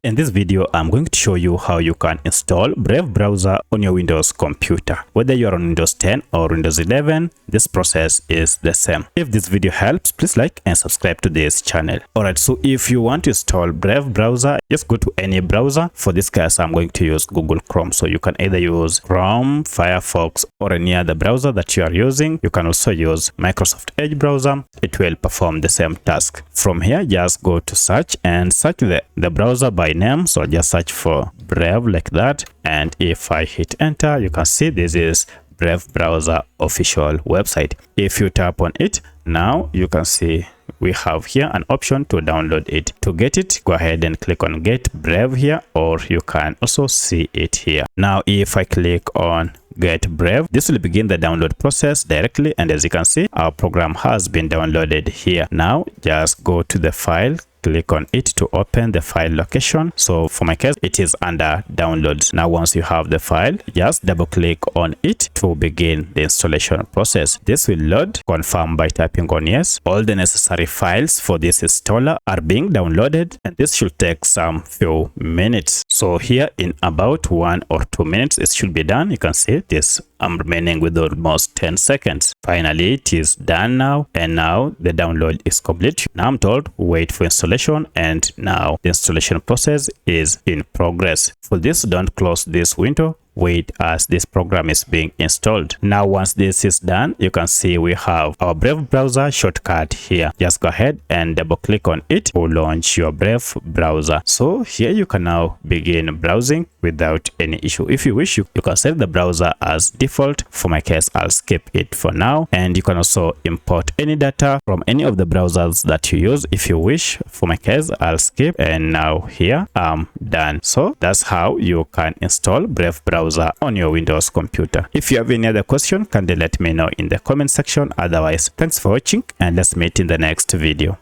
In this video, I'm going to show you how you can install Brave browser on your Windows computer. Whether you are on Windows 10 or Windows 11, this process is the same. If this video helps, please like and subscribe to this channel. Alright, so if you want to install Brave browser, just go to any browser. For this case, I'm going to use Google Chrome. So you can either use Chrome, Firefox, or any other browser that you are using. You can also use Microsoft Edge browser. It will perform the same task. From here, just go to search and search the browser by name. So just search for Brave like that, and if I hit enter, you can see this is Brave browser official website. If you tap on it, now you can see we have here an option to download it. To get it, go ahead and click on Get Brave here, or you can also see it here. Now if I click on Get Brave, this will begin the download process directly, and as you can see, our program has been downloaded here. Now just go to the file, click on it to open the file location. So for my case, it is under downloads. Now once you have the file, just double click on it to begin the installation process. This will load. Confirm by tapping on yes. All the necessary files for this installer are being downloaded, and this should take some few minutes. So here in about 1 or 2 minutes it should be done. You can see this, I'm remaining with almost 10 seconds. Finally it is done now, and now the download is complete. Now I'm told wait for installation, and now the installation process is in progress. For this, don't close this window. Wait as this program is being installed. Now once this is done, you can see we have our Brave browser shortcut here. Just go ahead and double click on it to launch your Brave browser. So here you can now begin browsing without any issue. If you wish, you can set the browser as default. For my case, I'll skip it for now, and you can also import any data from any of the browsers that you use if you wish. For my case, I'll skip, and now here I'm done. So that's how you can install Brave browser on your Windows computer. If you have any other question, kindly let me know in the comment section. Otherwise, thanks for watching, and let's meet in the next video.